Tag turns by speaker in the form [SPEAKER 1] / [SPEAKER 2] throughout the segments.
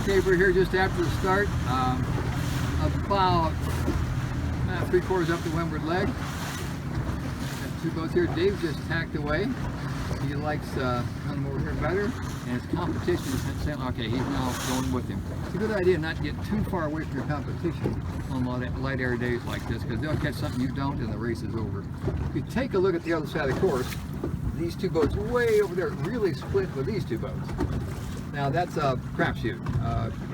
[SPEAKER 1] Okay, we're here just after the start, about 3/4 up the windward leg. Got two boats here. Dave just tacked away. He likes coming over here better, and his competition is saying, okay, he's now going with him. It's a good idea not to get too far away from your competition on light air days like this, because they'll catch something you don't and the race is over. If you take a look at the other side of the course, these two boats way over there really split with these two boats. Now that's a crapshoot.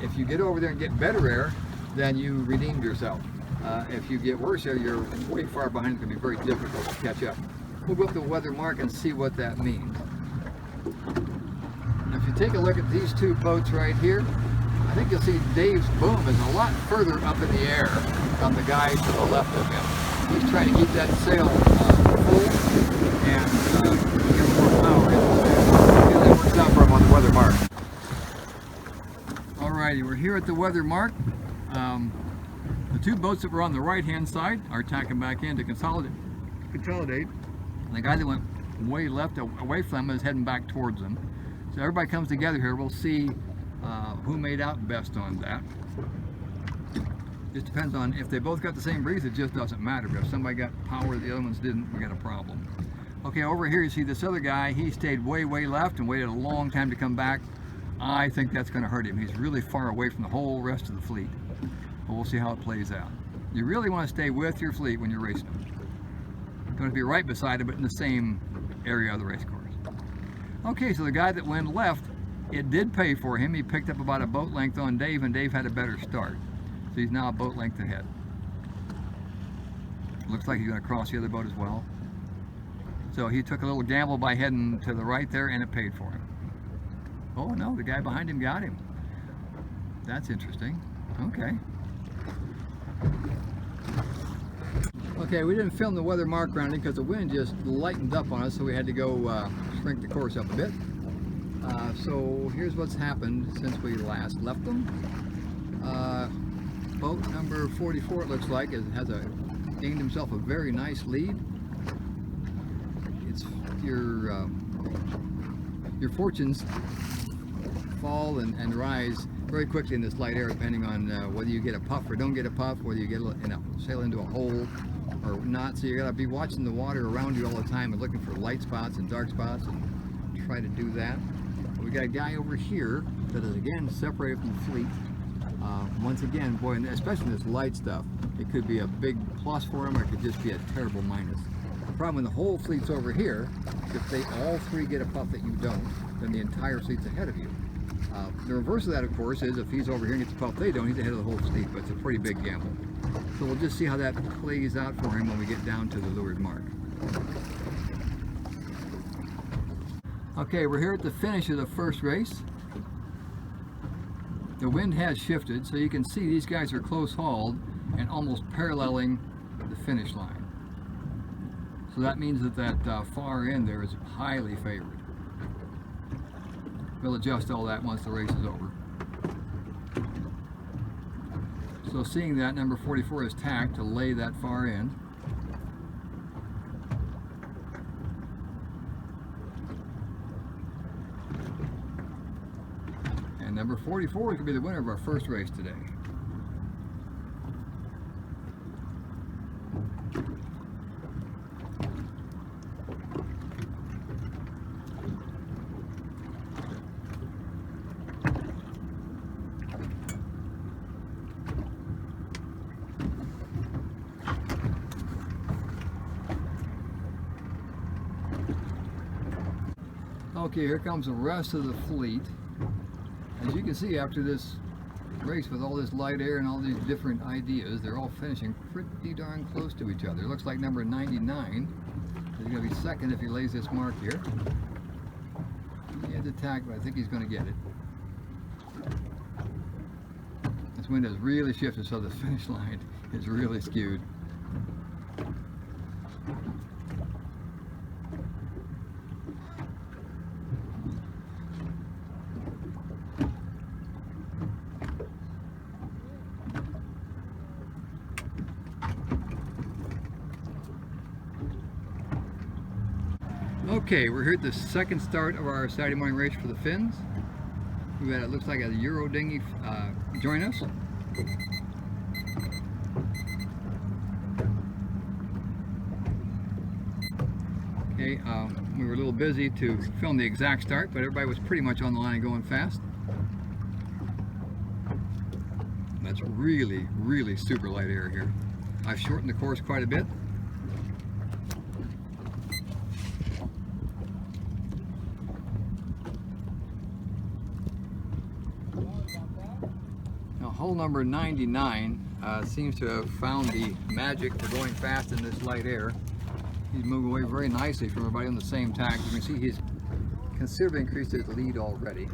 [SPEAKER 1] If you get over there and get better air, then you redeemed yourself. If you get worse air, you're way far behind. It's going to be very difficult to catch up. We'll go up the weather mark and see what that means. Now, if you take a look at these two boats right here, I think you'll see Dave's boom is a lot further up in the air than the guy to the left of him. He's trying to keep that sail full and get more power in the sail. See how that works out for him on the weather mark. Alrighty, we're here at the weather mark. The two boats that were on the right hand side are tacking back in to consolidate. And the guy that went way left away from him is heading back towards them. So everybody comes together here. We'll see who made out best on that. Just depends on if they both got the same breeze. It just doesn't matter. But if somebody got power the other ones didn't, we got a problem. Okay, over here you see this other guy. He stayed way left and waited a long time to come back. I think that's going to hurt him. He's really far away from the whole rest of the fleet. But we'll see how it plays out. You really want to stay with your fleet when you're racing them. You're going to be right beside it, but in the same area of the race course. Okay, so the guy that went left, it did pay for him. He picked up about a boat length on Dave, and Dave had a better start. So he's now a boat length ahead. Looks like he's going to cross the other boat as well. So he took a little gamble by heading to the right there, and it paid for him. Oh no, the guy behind him got him. That's interesting. Okay. Okay, we didn't film the weather mark rounding because the wind just lightened up on us, so we had to go shrink the course up a bit. So here's what's happened since we last left them. Boat number 44, it looks like, has gained himself a very nice lead. It's your fortunes fall and rise very quickly in this light air, depending on whether you get a puff or don't get a puff, whether you get sail into a hole or not. So you got to be watching the water around you all the time and looking for light spots and dark spots and try to do that. We got a guy over here that is again separated from the fleet. Once again, boy, and especially in this light stuff, it could be a big plus for him or it could just be a terrible minus. The problem when the whole fleet's over here, if they all three get a puff that you don't, then the entire fleet's ahead of you. The reverse of that, of course, is if he's over here and gets a puff they don't, he's ahead of the whole fleet, but it's a pretty big gamble. So we'll just see how that plays out for him when we get down to the leeward mark. Okay, we're here at the finish of the first race. The wind has shifted, so you can see these guys are close hauled and almost paralleling the finish line. So that means that far end there is highly favored. We'll adjust all that once the race is over. So seeing that, number 44 is tacked to lay that far end. And number 44 is going to be the winner of our first race today. Okay, here comes the rest of the fleet. As you can see, after this race with all this light air and all these different ideas, they're all finishing pretty darn close to each other. It looks like number 99 is going to be second if he lays this mark here. He had to tack, but I think he's going to get it. This wind has really shifted, so the finish line is really skewed. Okay, we're here at the second start of our Saturday morning race for the Finns. We've got, it looks like a Euro dinghy join us. Okay, we were a little busy to film the exact start, but everybody was pretty much on the line going fast. That's really, really super light air here. I've shortened the course quite a bit. Now, hole number 99 seems to have found the magic to going fast in this light air. He's moving away very nicely from everybody on the same tack. You can see he's considerably increased his lead already.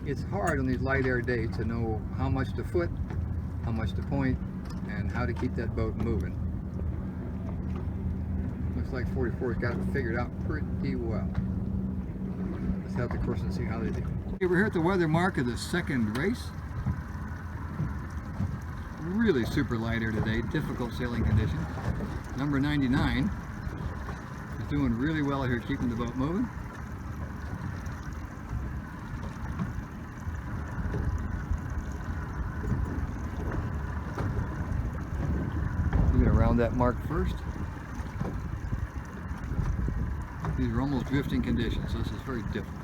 [SPEAKER 1] It's hard on these light air days to know how much to foot, how much to point, and how to keep that boat moving. Looks like 44's got it figured out pretty well. Let's have the course and see how they do. Okay, we're here at the weather mark of the second race. Really super light air today, difficult sailing conditions. Number 99 is doing really well here, keeping the boat moving. We're going to round that mark first. These are almost drifting conditions, so this is very difficult.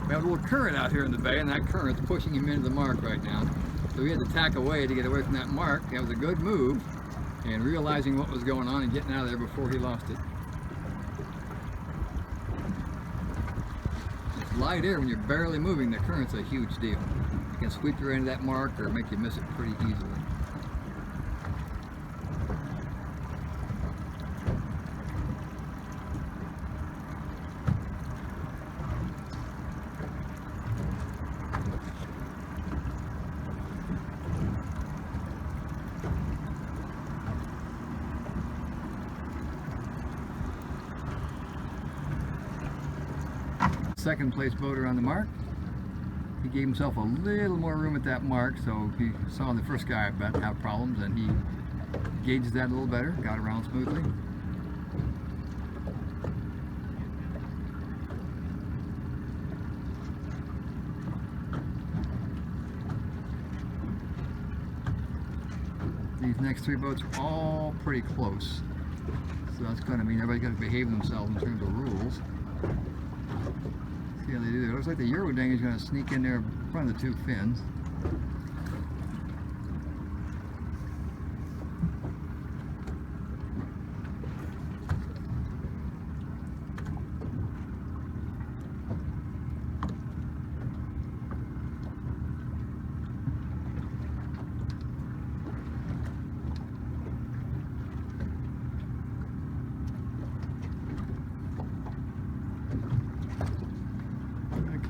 [SPEAKER 1] We have a little current out here in the bay, and that current's pushing him into the mark right now. So we had to tack away to get away from that mark. That was a good move, and realizing what was going on and getting out of there before he lost it. It's light air, when you're barely moving, the current's a huge deal. You can sweep you into that mark or make you miss it pretty easily. Second place boater on the mark. He gave himself a little more room at that mark, so he saw the first guy, I bet, have problems, and he gauged that a little better, got around smoothly. These next three boats are all pretty close, so that's going to mean everybody's got to behave themselves in terms of rules. See how they do. It looks like the Euro dinghy is going to sneak in there in front of the two fins.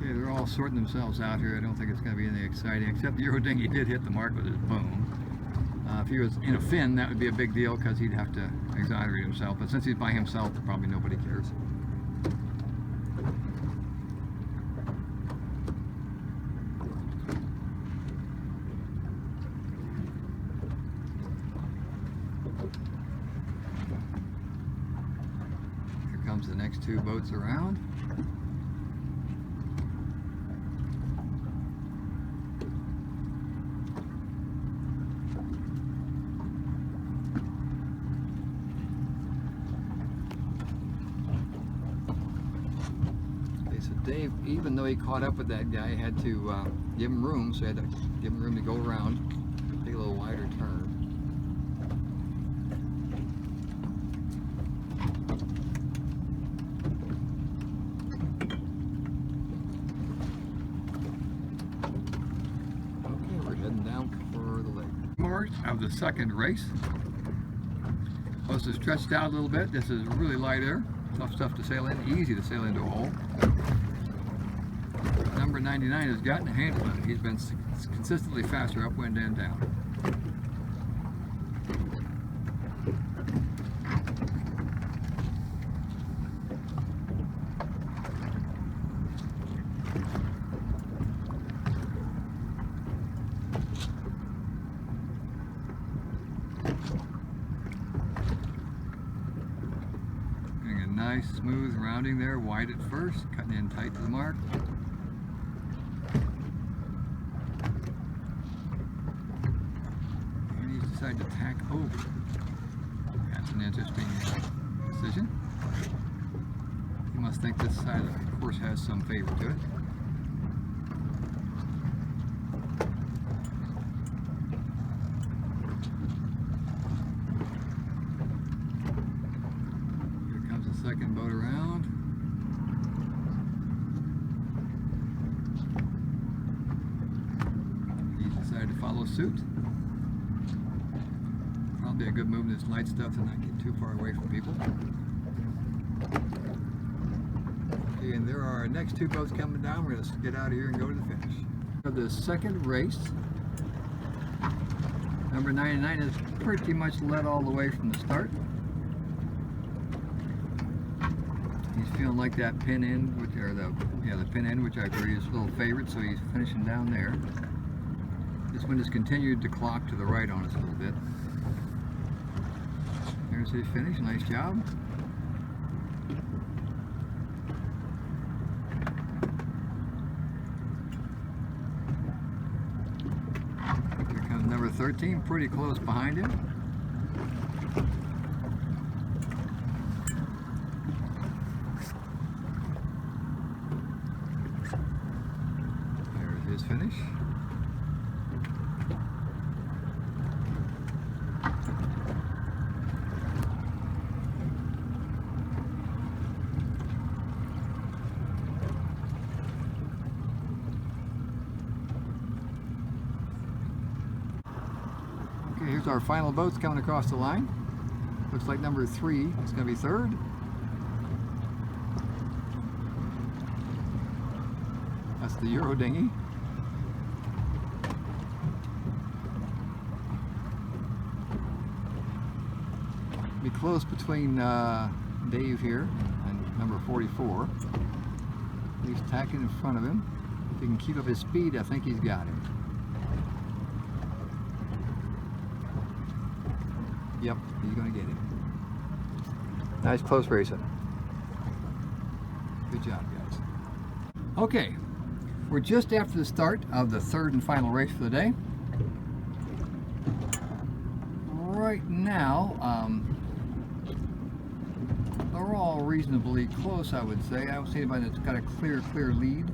[SPEAKER 1] They're all sorting themselves out here. I don't think it's going to be anything exciting, except the Euro dinghy did hit the mark with his boom. If he was in a fin, that would be a big deal because he'd have to exonerate himself. But since he's by himself, probably nobody cares. Here comes the next two boats around. Dave, even though he caught up with that guy, had to give him room, so he had to give him room to go around, take a little wider turn. Okay, we're heading down for the lake. Mark of the second race. Supposed to stretched out a little bit. This is really light air. Tough stuff to sail in, easy to sail into a hole. Number 99 has gotten a handle on it. He's been consistently faster upwind and down. Getting a nice smooth rounding there, wide at first, cutting in tight to the mark. And he's decided to tack over. That's an interesting decision. You must think this side of the course has some favor to it. Here comes the second boat around. He's decided to follow suit. Probably a good move in this light stuff to not get too far away from people. Okay, and there are our next two boats coming down. We're going to get out of here and go to the finish. For the second race, number 99 is pretty much led all the way from the start. He's feeling like that pin end, which the pin end, which I agree is a little favorite, so he's finishing down there. This one has continued to clock to the right on us a little bit. There's his finish. Nice job. Here comes number 13, pretty close behind him. There's his finish. Okay, here's our final boats coming across the line. Looks like number 3 is going to be third. That's the Euro dinghy. Be close between Dave here and number 44. He's tacking in front of him. If he can keep up his speed, I think he's got him. Yep, he's going to get him. Nice close racing. Good job, guys. Okay, we're just after the start of the third and final race for the day. Right now, they're all reasonably close, I would say. I don't see anybody that's got a clear lead.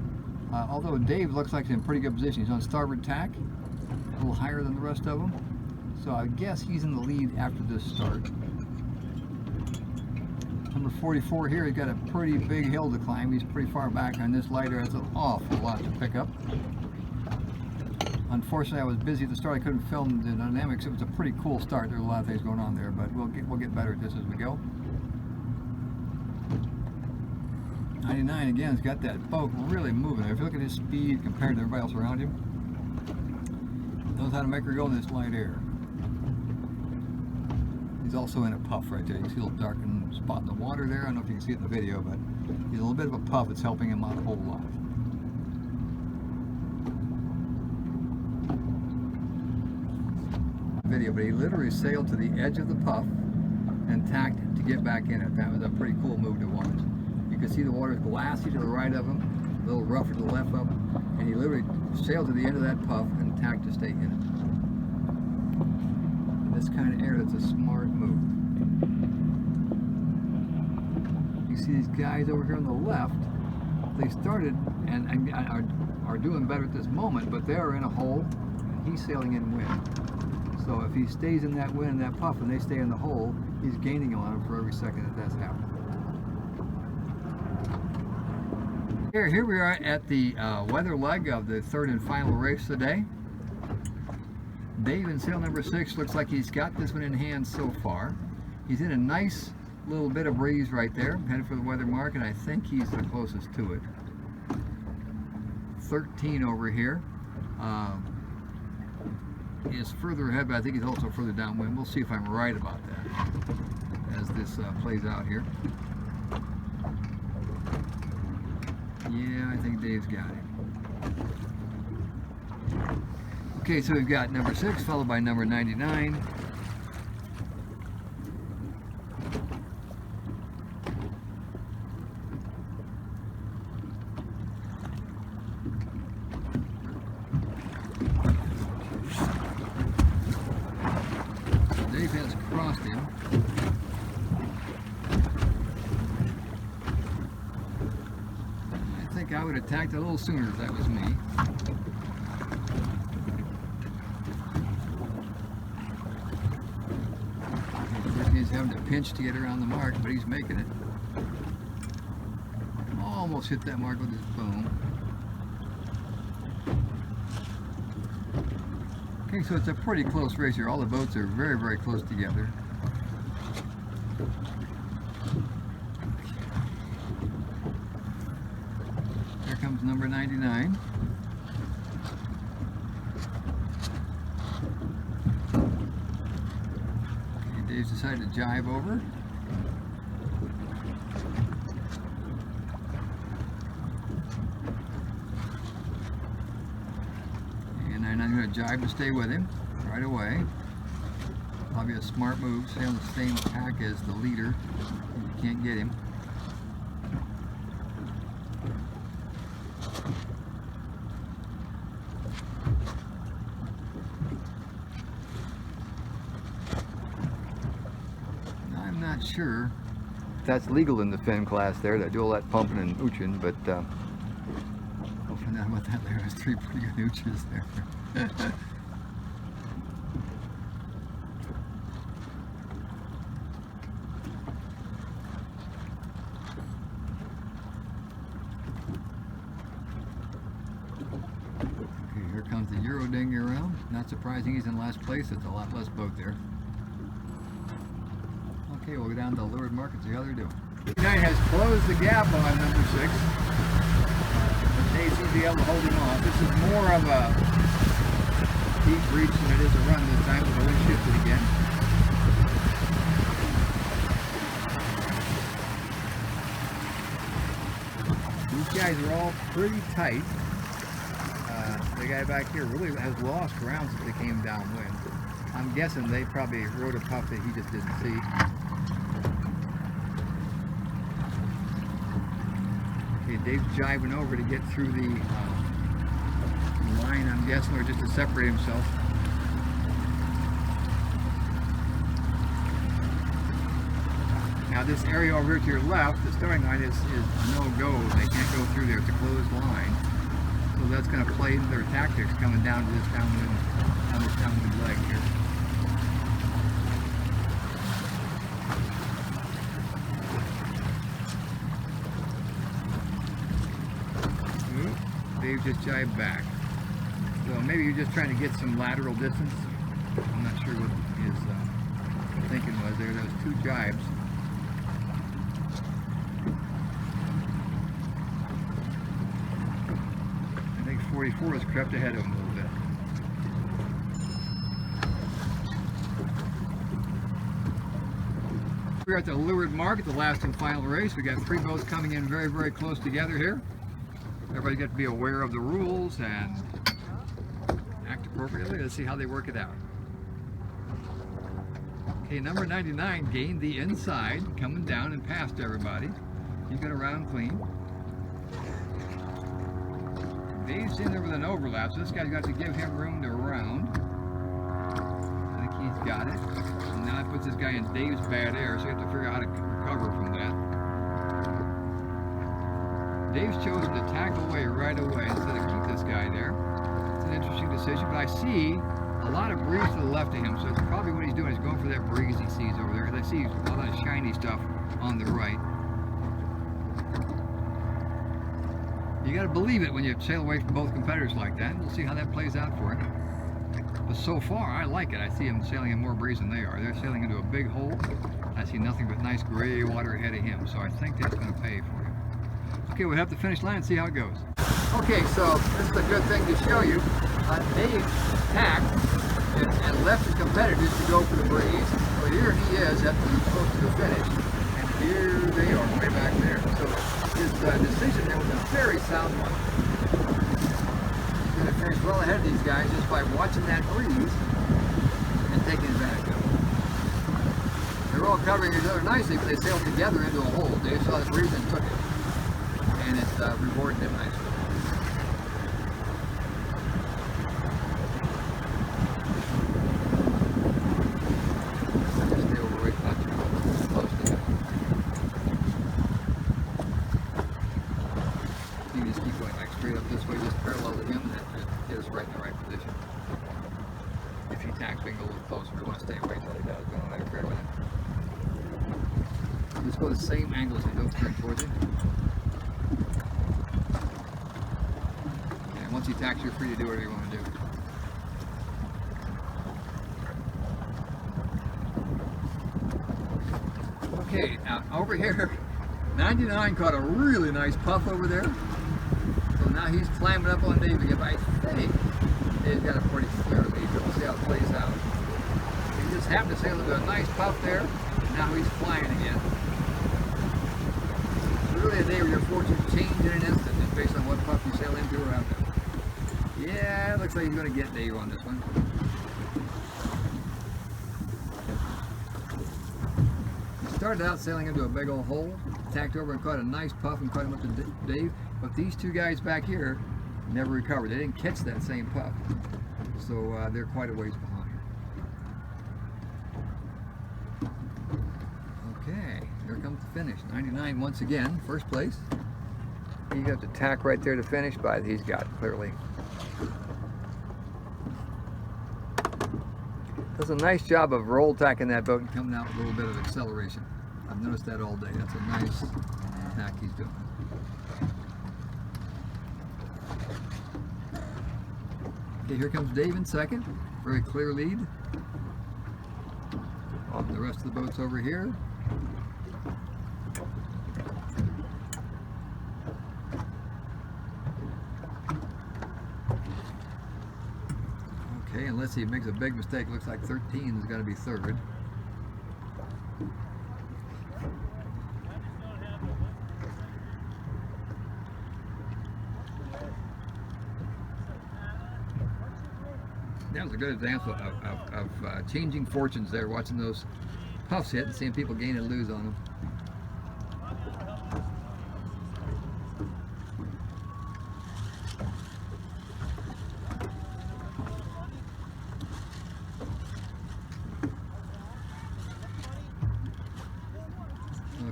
[SPEAKER 1] Although Dave looks like he's in pretty good position. He's on starboard tack, a little higher than the rest of them. So I guess he's in the lead after this start. Number 44 here, he's got a pretty big hill to climb. He's pretty far back on this lighter. That's an awful lot to pick up. Unfortunately, I was busy at the start. I couldn't film the dynamics. It was a pretty cool start. There's a lot of things going on there, but we'll get better at this as we go. 99 again has got that boat really moving. If you look at his speed compared to everybody else around him, knows how to make her go in this light air. He's also in a puff right there. You can see a little darkened spot in the water there. I don't know if you can see it in the video, but he's a little bit of a puff that's helping him out a whole lot. Video, but he literally sailed to the edge of the puff and tacked to get back in it. That was a pretty cool move to watch. You can see the water's glassy to the right of him, a little rougher to the left of him, and he literally sailed to the end of that puff and tacked to stay in it. This kind of air, that's a smart move. You see these guys over here on the left, they started and are doing better at this moment, but they are in a hole and he's sailing in wind. So if he stays in that wind and that puff and they stay in the hole, he's gaining on them for every second that that's happening. Here we are at the weather leg of the third and final race of the day. Dave in sail number 6 looks like he's got this one in hand so far. He's in a nice little bit of breeze right there, headed for the weather mark, and I think he's the closest to it. 13 over here is further ahead, but I think he's also further downwind. We'll see if I'm right about that as this plays out here. Yeah, I think Dave's got it. Okay, so we've got number 6 followed by number 99. I would have attacked a little sooner if that was me. He's having to pinch to get around the mark, but he's making it. Almost hit that mark with his boom. Okay, so it's a pretty close race here. All the boats are very, very close together. Here comes number 99. Okay, Dave's decided to jive over. And I'm going to jive to stay with him right away. Probably a smart move. Stay on the same tack as the leader. You can't get him. I'm not sure if that's legal in the fin class there, to do all that pumping and ooching, but we'll find out about that later. There's 3 pretty good ooches there. Okay, here comes the Euro dinghy around. Not surprising he's in last place. It's a lot less boat there. Okay, we'll go down to the leeward mark and see how they're doing. 9 has closed the gap on number 6. But they seem to be able to hold him off. This is more of a deep reach than it is a run this time, so the wind shifted again. These guys are all pretty tight. The guy back here really has lost ground since they came downwind. I'm guessing they probably rode a puff that he just didn't see. Okay, Dave's jiving over to get through the line, I'm guessing, or just to separate himself. Now this area over here to your left, the starting line is no-go. They can't go through there. It's a closed line. So that's going to play into their tactics coming down to this downwind leg here. Dave just jibed back. So maybe you're just trying to get some lateral distance. I'm not sure what his thinking was there. There was 2 jibes. I think 44 has crept ahead of him a little bit. We're at the leeward mark at the last and final race. We got 3 boats coming in very, very close together here. Everybody got to be aware of the rules and act appropriately. Let's see how they work it out. Okay, number 99 gained the inside, coming down and past everybody. He got around clean. Dave's in there with an overlap, so this guy's got to give him room to round. I think he's got it. And now that puts this guy in Dave's bad air, so you have to figure out how to recover from that. Dave's chosen to tack away right away instead of keep this guy there. It's an interesting decision, but I see a lot of breeze to the left of him, so it's probably what he's doing is going for that breeze he sees over there. I see a lot of shiny stuff on the right. You got to believe it when you sail away from both competitors like that. We'll see how that plays out for him. But so far, I like it. I see him sailing in more breeze than they are. They're sailing into a big hole. I see nothing but nice gray water ahead of him, so I think that's going to pay for him. Okay, we'll have to finish line and see how it goes. Okay, so this is a good thing to show you. Dave tacked and left the competitors to go for the breeze. So here he is at close to the finish, and here they are way back there. So his decision there was a very sound one. He's going to finish well ahead of these guys just by watching that breeze and taking advantage of it. They're all covering each other nicely, but they sailed together into a hole. Dave saw the breeze and took it. And it's rewarding him nicely. Just stay over right not too close to him. You just keep dropping a little closer. We want to stay away until he does. We don't want to interfere with it. Just go the same angle as he goes turn towards you. And once he tacks, you're free to do whatever you want to do. Okay, now over here, 99 caught a really nice puff over there. So now he's climbing up on Dave again. I think Dave's got a pretty clear lead. We'll see how it plays out. He just happened to sail into a nice puff there, and now he's flying again. It's really a day where your fortunes change in an instant, just based on what puff you sail into or out of. Yeah, it looks like he's going to get Dave on this one. Started out sailing into a big old hole, tacked over and caught a nice puff and caught him up to Dave. But these two guys back here never recovered. They didn't catch that same puff. So they're quite a ways behind. Okay, here comes the finish. 99 once again, first place. You have to tack right there to finish, but he's got clearly. Does a nice job of roll tacking that boat and coming out with a little bit of acceleration. I've noticed that all day. That's a nice tack he's doing. Okay, here comes Dave in second. Very clear lead. The rest of the boat's over here. Okay, unless he makes a big mistake, looks like 13 is going to be third. That was a good example of changing fortunes there, watching those puffs hit and seeing people gain and lose on them.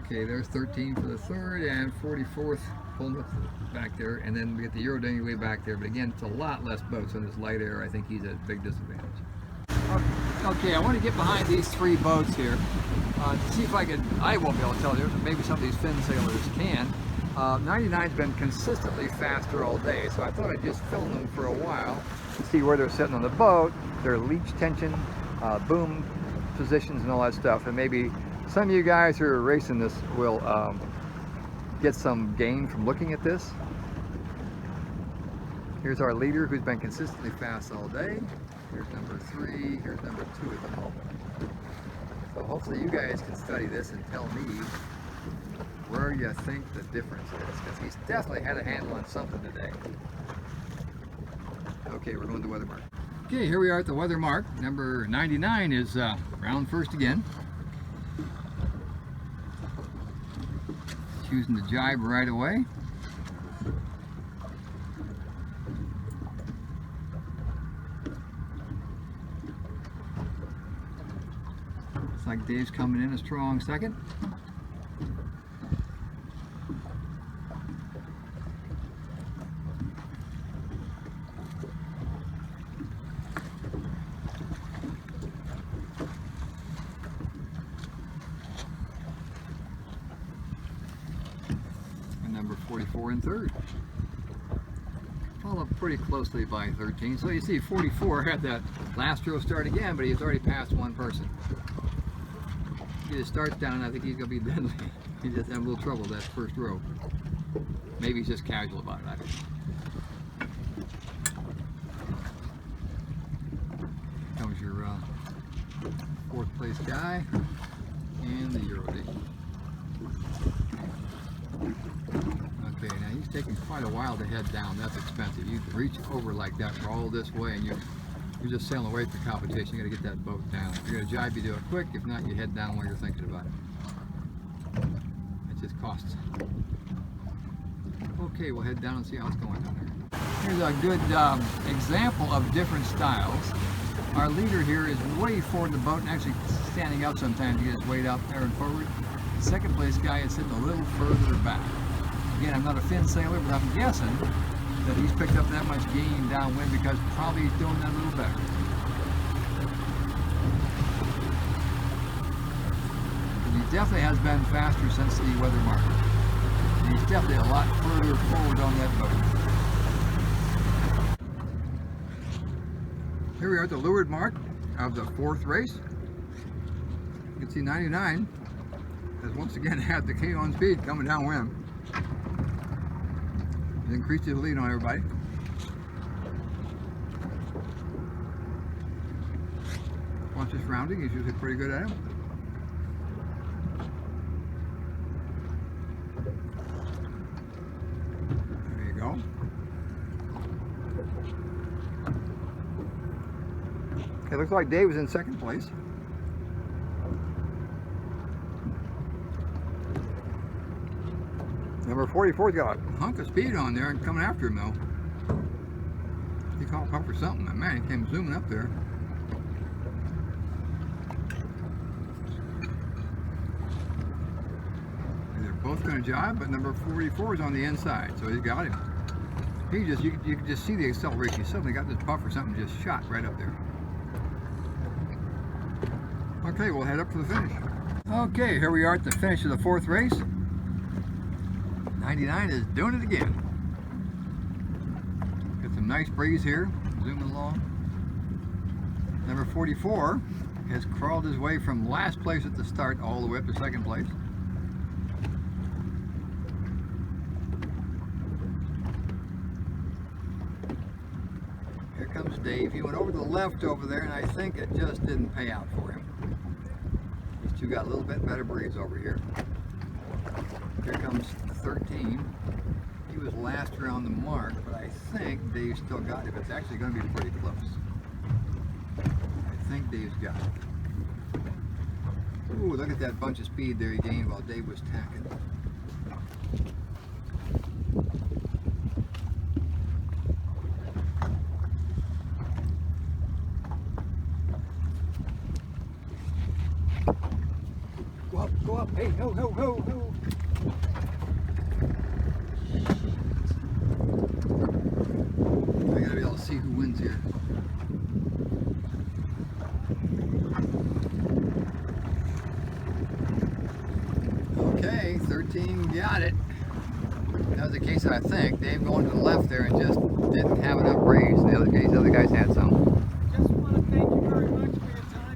[SPEAKER 1] Okay, there's 13 for the third and 44th pulling back there, and then we get the Euro Dinghy way back there. But again, it's a lot less boats on this light air. I think he's at a big disadvantage. Okay, I want to get behind these three boats here to see if I won't be able to tell you, maybe some of these fin sailors can. 99's been consistently faster all day, so I thought I'd just film them for a while to see where they're sitting on the boat, their leach tension, boom positions and all that stuff, and maybe some of you guys who are racing this will get some gain from looking at this. Here's our leader who's been consistently fast all day. Here's number 3, here's number 2 at the moment. So hopefully you guys can study this and tell me where you think the difference is, because he's definitely had a handle on something today. Okay, we're going to weather mark. Okay, here we are at the weather mark. Number 99 is round first again. Choosing to jibe right away. Looks like Dave's coming in a strong second. Number 44 in third. Followed pretty closely by 13. So you see 44 had that last row start again, but he's already passed one person. He just starts down, I think he's going to be deadly. He just had a little trouble that first row. Maybe he's just casual about it. I don't know. Comes your fourth place guy and the Euro Dinghy. Okay, now he's taking quite a while to head down. That's expensive. You reach over like that for all this way, and you're just sailing away from competition. You got to get that boat down. If you're going to jibe, you do it quick. If not, you head down while you're thinking about it. It just costs. Okay, we'll head down and see how it's going down there. Here's a good example of different styles. Our leader here is way forward the boat and actually standing up sometimes to get his weight out there and forward. The second place guy is sitting a little further back. Again, I'm not a fin sailor, but I'm guessing that he's picked up that much gain downwind because probably he's doing that a little better. definitely has been faster since the weather marker. He's definitely a lot further forward on that boat. Here we are at the leeward mark of the 4th race. You can see 99 has once again had the K on speed coming downwind. He's increased his lead on everybody. Once it's rounding, he's usually pretty good at it. There you go. Okay, looks like Dave is in 2nd place. Number 44's got a hunk of speed on there and coming after him though. He caught pup for something. Man, he came zooming up there. They're both going to jibe, but number 44 is on the inside, so he's got him. He just, you can just see the acceleration. He suddenly got this pup or something just shot right up there. Okay, we'll head up for the finish. Okay, here we are at the finish of the 4th race. 99 is doing it again. Got some nice breeze here, zooming along. Number 44 has crawled his way from last place at the start all the way up to 2nd place. Here comes Dave. He went over to the left over there, and I think it just didn't pay out for him. These two got a little bit better breeze over here. Here comes 13. He was last around the mark, but I think Dave still got it. It's actually going to be pretty close. I think Dave's got it. Ooh, look at that bunch of speed there he gained while Dave was tacking. Go up, hey, ho, ho, ho, ho. I gotta be able to see who wins here. Okay, 13 got it. That was the case, I think. Dave going to the left there and just didn't have enough breeze. The other guys had some.